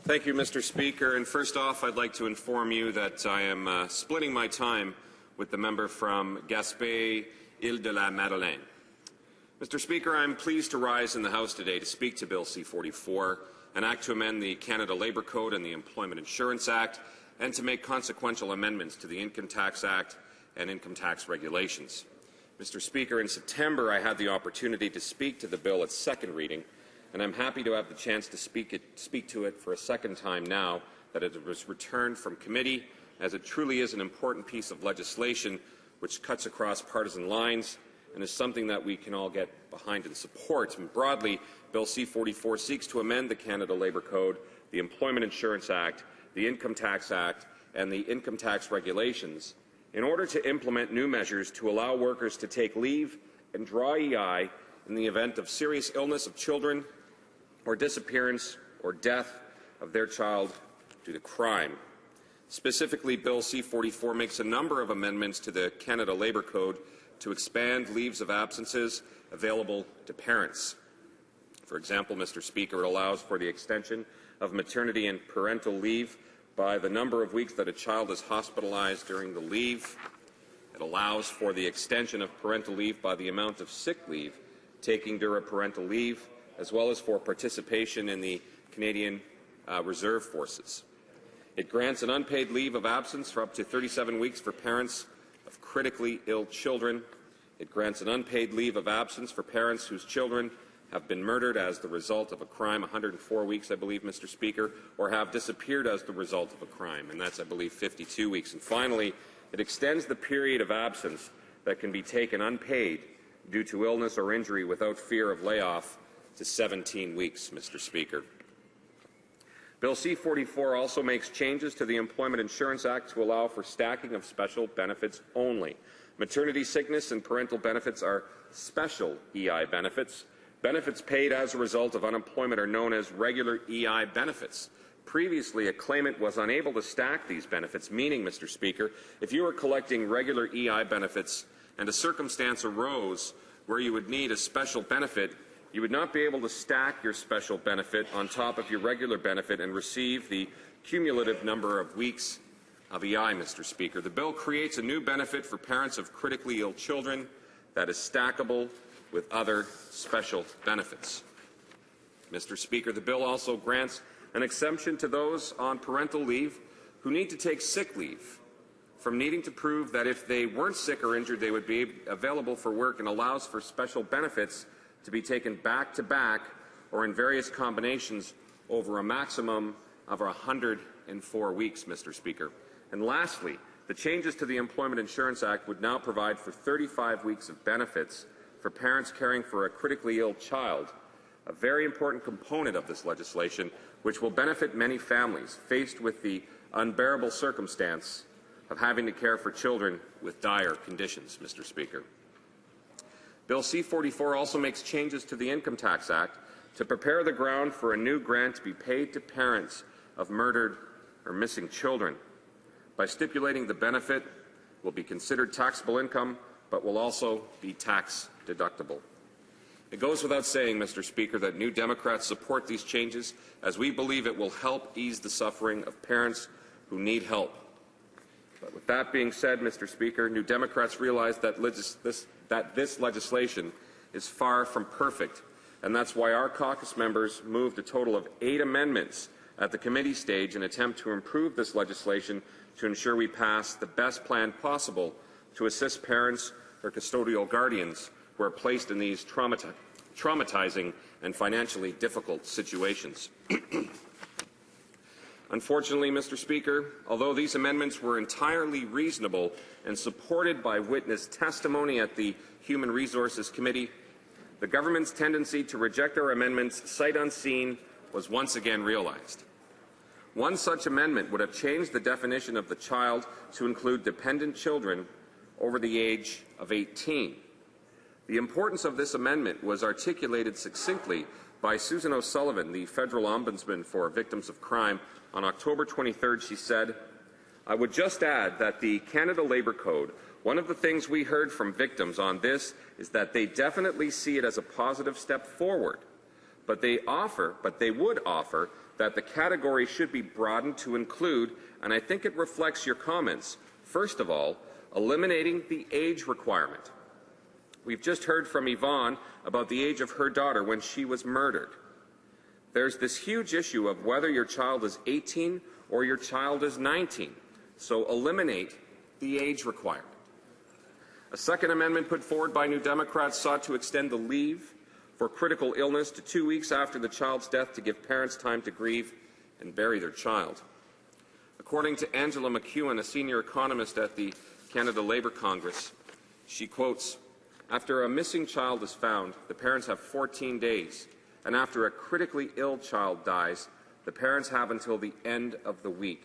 Thank you, Mr. Speaker. And first off, I'd like to inform you that I am splitting my time with the member from Gaspé, Île-de-la-Madeleine. Mr. Speaker, I'm pleased to rise in the House today to speak to Bill C-44, an act to amend the Canada Labour Code and the Employment Insurance Act, and to make consequential amendments to the Income Tax Act and income tax regulations. Mr. Speaker, in September I had the opportunity to speak to the bill at second reading, and I'm happy to have the chance to speak to it for a second time now that it was returned from committee, as it truly is an important piece of legislation which cuts across partisan lines and is something that we can all get behind and support. And broadly, Bill C-44 seeks to amend the Canada Labour Code, the Employment Insurance Act, the Income Tax Act, and the income tax regulations in order to implement new measures to allow workers to take leave and draw EI in the event of serious illness of children or disappearance or death of their child due to crime. Specifically, Bill C-44 makes a number of amendments to the Canada Labour Code to expand leaves of absences available to parents. For example, Mr. Speaker, it allows for the extension of maternity and parental leave by the number of weeks that a child is hospitalized during the leave. It allows for the extension of parental leave by the amount of sick leave taken during parental leave, as well as for participation in the Canadian Reserve Forces. It grants an unpaid leave of absence for up to 37 weeks for parents of critically ill children. It grants an unpaid leave of absence for parents whose children have been murdered as the result of a crime, 104 weeks, I believe, Mr. Speaker, or have disappeared as the result of a crime, and that's, I believe, 52 weeks. And finally, it extends the period of absence that can be taken unpaid due to illness or injury without fear of layoff to 17 weeks, Mr. Speaker. Bill C-44 also makes changes to the Employment Insurance Act to allow for stacking of special benefits only. Maternity, sickness, and parental benefits are special EI benefits. Benefits paid as a result of unemployment are known as regular EI benefits. Previously, a claimant was unable to stack these benefits, meaning, Mr. Speaker, if you were collecting regular EI benefits and a circumstance arose where you would need a special benefit, you would not be able to stack your special benefit on top of your regular benefit and receive the cumulative number of weeks of EI, Mr. Speaker. The bill creates a new benefit for parents of critically ill children that is stackable with other special benefits. Mr. Speaker, the bill also grants an exemption to those on parental leave who need to take sick leave from needing to prove that if they weren't sick or injured, they would be available for work, and allows for special benefits to be taken back-to-back or in various combinations over a maximum of 104 weeks, Mr. Speaker. And lastly, the changes to the Employment Insurance Act would now provide for 35 weeks of benefits for parents caring for a critically ill child, a very important component of this legislation, which will benefit many families faced with the unbearable circumstance of having to care for children with dire conditions, Mr. Speaker. Bill C-44 also makes changes to the Income Tax Act to prepare the ground for a new grant to be paid to parents of murdered or missing children by stipulating the benefit will be considered taxable income but will also be tax deductible. It goes without saying, Mr. Speaker, that New Democrats support these changes, as we believe it will help ease the suffering of parents who need help. But with that being said, Mr. Speaker, New Democrats realize that this legislation is far from perfect, and that's why our caucus members moved a total of 8 amendments at the committee stage in an attempt to improve this legislation to ensure we pass the best plan possible to assist parents or custodial guardians who are placed in these traumatizing and financially difficult situations. Unfortunately, Mr. Speaker, although these amendments were entirely reasonable and supported by witness testimony at the Human Resources Committee, the government's tendency to reject our amendments sight unseen was once again realized. One such amendment would have changed the definition of the child to include dependent children over the age of 18. The importance of this amendment was articulated succinctly by Susan O'Sullivan, the Federal Ombudsman for Victims of Crime. On October 23rd, she said, "I would just add that the Canada Labour Code, one of the things we heard from victims on this is that they definitely see it as a positive step forward, but they would offer that the category should be broadened to include, and I think it reflects your comments, first of all, eliminating the age requirement. We've just heard from Yvonne about the age of her daughter when she was murdered. There's this huge issue of whether your child is 18 or your child is 19, so eliminate the age requirement. A second amendment put forward by New Democrats sought to extend the leave for critical illness to 2 weeks after the child's death to give parents time to grieve and bury their child. According to Angela McEwen, a senior economist at the Canada Labour Congress, she quotes, "After a missing child is found, the parents have 14 days, and after a critically ill child dies, the parents have until the end of the week.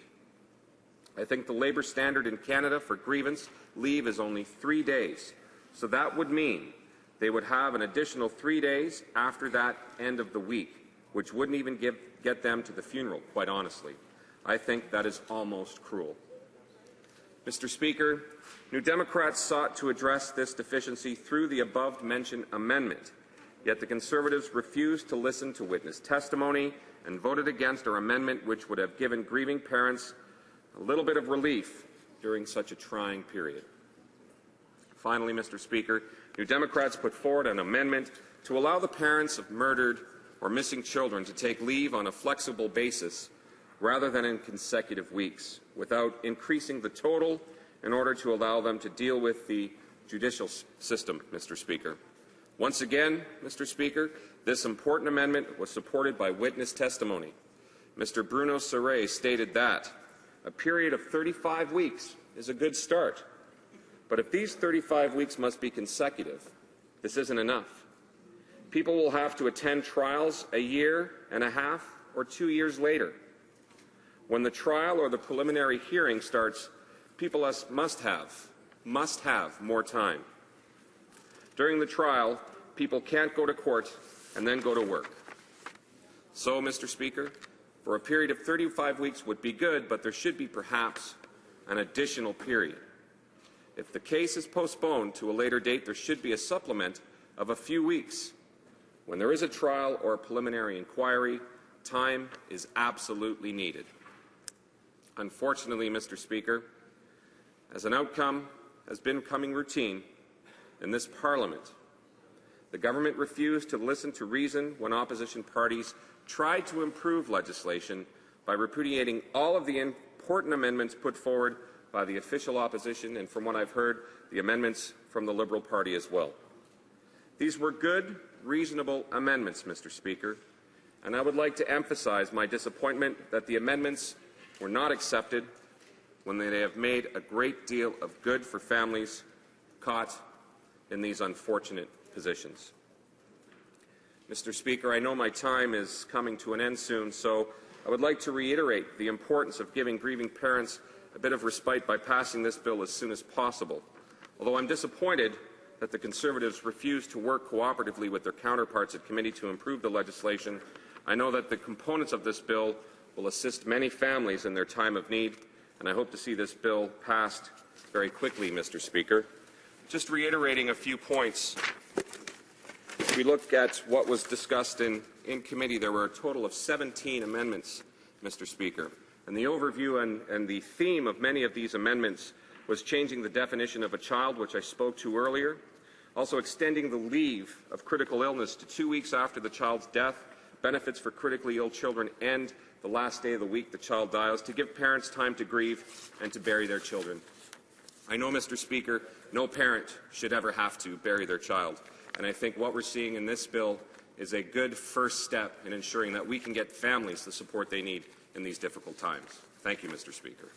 I think the labour standard in Canada for grievance leave is only 3 days, so that would mean they would have an additional 3 days after that end of the week, which wouldn't even get them to the funeral, quite honestly. I think that is almost cruel." Mr. Speaker, New Democrats sought to address this deficiency through the above-mentioned amendment, yet the Conservatives refused to listen to witness testimony and voted against our amendment, which would have given grieving parents a little bit of relief during such a trying period. Finally, Mr. Speaker, New Democrats put forward an amendment to allow the parents of murdered or missing children to take leave on a flexible basis rather than in consecutive weeks, without increasing the total in order to allow them to deal with the judicial system, Mr. Speaker. Once again, Mr. Speaker, this important amendment was supported by witness testimony. Mr. Bruno Serret stated that a period of 35 weeks is a good start, but if these 35 weeks must be consecutive, this isn't enough. People will have to attend trials a year and a half or 2 years later. When the trial or the preliminary hearing starts, people must have more time. During the trial, people can't go to court and then go to work. So, Mr. Speaker, for a period of 35 weeks would be good, but there should be perhaps an additional period. If the case is postponed to a later date, there should be a supplement of a few weeks. When there is a trial or a preliminary inquiry, time is absolutely needed. Unfortunately, Mr. Speaker, as an outcome has been becoming routine in this Parliament, the government refused to listen to reason when opposition parties tried to improve legislation by repudiating all of the important amendments put forward by the official opposition and, from what I've heard, the amendments from the Liberal Party as well. These were good, reasonable amendments, Mr. Speaker, and I would like to emphasize my disappointment that the amendments were not accepted when they have made a great deal of good for families caught in these unfortunate positions. Mr. Speaker, I know my time is coming to an end soon, so I would like to reiterate the importance of giving grieving parents a bit of respite by passing this bill as soon as possible. Although I'm disappointed that the Conservatives refused to work cooperatively with their counterparts at committee to improve the legislation, I know that the components of this bill will assist many families in their time of need, and I hope to see this bill passed very quickly, Mr. Speaker. Just reiterating a few points. If we look at what was discussed in committee, there were a total of 17 amendments, Mr. Speaker. And the overview and the theme of many of these amendments was changing the definition of a child, which I spoke to earlier, also extending the leave of critical illness to 2 weeks after the child's death, benefits for critically ill children, and the last day of the week the child dies, to give parents time to grieve and to bury their children. I know, Mr. Speaker, no parent should ever have to bury their child, and I think what we're seeing in this bill is a good first step in ensuring that we can get families the support they need in these difficult times. Thank you, Mr. Speaker.